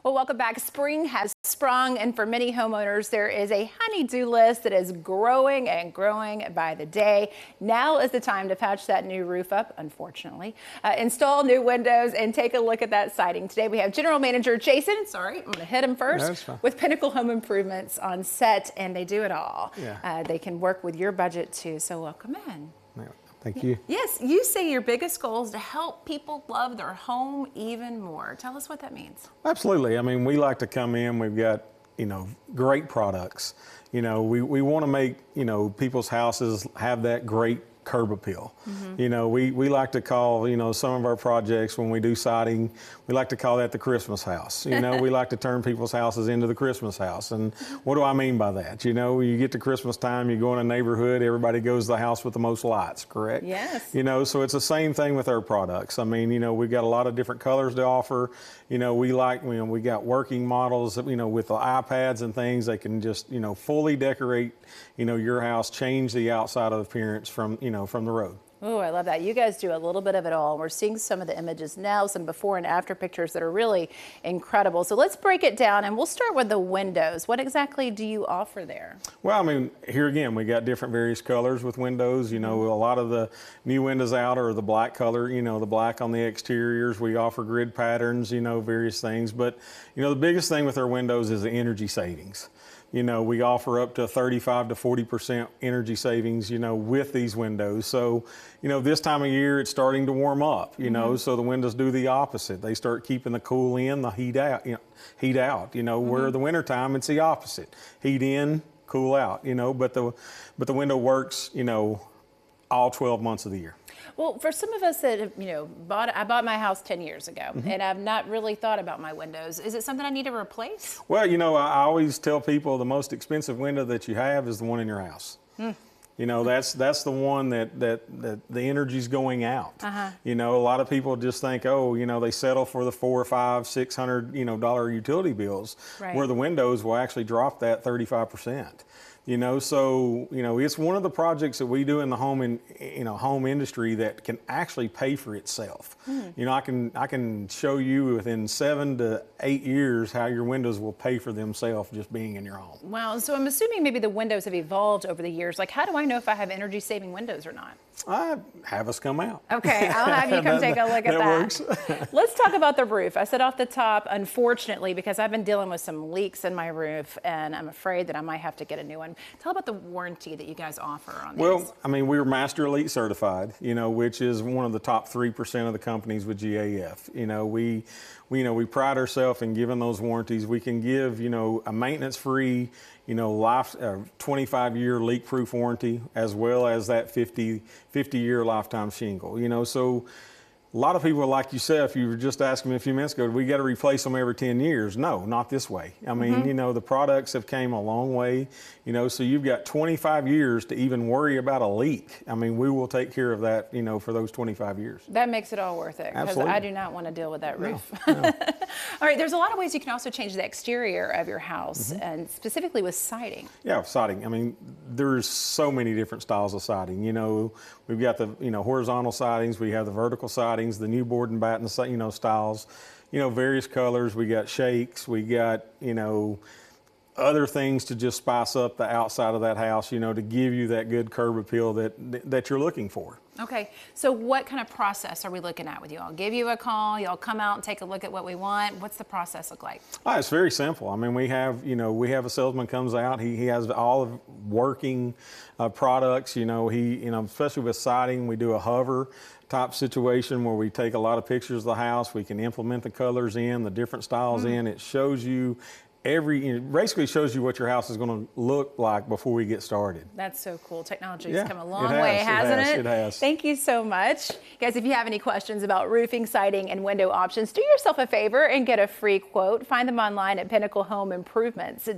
Well, welcome back. Spring has sprung, and for many homeowners, there is a honey-do list that is growing and growing by the day. Now is the time to patch that new roof up, unfortunately, install new windows, and take a look at that siding. Today, we have General Manager Jason, I'm going to hit him first, with Pinnacle Home Improvements on set, and they do it all. Yeah. They can work with your budget, too, so welcome in. Thank you. Yes, you say your biggest goal is to help people love their home even more. Tell us what that means. Absolutely. I mean, we like to come in, we've got, great products. We want to make, people's houses have that great curb appeal. Mm-hmm. We like to call, some of our projects when we do siding, we like to call that the Christmas house. We like to turn people's houses into the Christmas house. And what do I mean by that? You get to Christmas time, you go in a neighborhood, everybody goes to the house with the most lights, correct? Yes. So it's the same thing with our products. I mean, we've got a lot of different colors to offer. We got working models, with the iPads and things, they can just, fully decorate, your house, change the outside of the appearance from the road. Oh, I love that. You guys do a little bit of it all. We're seeing some of the images now, some before and after pictures that are really incredible. So let's break it down, and we'll start with the windows. What exactly do you offer there? Well, I mean, here again, we got different various colors with windows. A lot of the new windows out are the black color, the black on the exteriors. We offer grid patterns, various things. But, the biggest thing with our windows is the energy savings. We offer up to 35 to 40% energy savings, with these windows. So, this time of year, it's starting to warm up, so the windows do the opposite. They start keeping the cool in, the heat out, where the winter time, it's the opposite. Heat in, cool out, but the window works, all 12 months of the year. Well, for some of us that have, I bought my house 10 years ago, and I've not really thought about my windows. Is it something I need to replace? Well, I always tell people the most expensive window that you have is the one in your house. That's the one that the energy's going out. A lot of people just think, they settle for the $400 or $500, $600, utility bills, where the windows will actually drop that 35%. So it's one of the projects that we do in the home industry that can actually pay for itself. I can show you within 7 to 8 years how your windows will pay for themselves just being in your home. Wow. So I'm assuming maybe the windows have evolved over the years. Like, how do I know if I have energy saving windows or not? Have us come out. Okay, I'll have you come take a look at that. Works. Let's talk about the roof. I said off the top, unfortunately, because I've been dealing with some leaks in my roof, and I'm afraid that I might have to get a new one. Tell about the warranty that you guys offer on these. Well, I mean, we're Master Elite certified, which is one of the top 3% of the companies with GAF. We pride ourselves in giving those warranties. We can give, a maintenance-free, 25-year leak-proof warranty, as well as that 50-year lifetime shingle. So a lot of people, like yourself, you were just asking me a few minutes ago, we got to replace them every 10 years. No, not this way. I mean, the products have came a long way, so you've got 25 years to even worry about a leak. I mean, we will take care of that, for those 25 years. That makes it all worth it, because I do not want to deal with that roof. No. All right, there's a lot of ways you can also change the exterior of your house, and specifically with siding. Yeah, siding. I mean, there's so many different styles of siding. We've got the, horizontal sidings, we have the vertical sidings, the new board and batten, styles, various colors. We got shakes, we got, other things to just spice up the outside of that house, to give you that good curb appeal that you're looking for. Okay, so what kind of process are we looking at with you? I'll give you a call, y'all come out and take a look at what we want. What's the process look like? It's very simple. I mean, we have a salesman comes out, he has all of working products, especially with siding, we do a hover type situation where we take a lot of pictures of the house, we can implement the colors in, the different styles in, it shows you basically shows you what your house is going to look like before we get started. That's so cool. Technology has come a long way, hasn't it? It has. Thank you so much. Guys, if you have any questions about roofing, siding, and window options, do yourself a favor and get a free quote. Find them online at Pinnacle Home Improvements.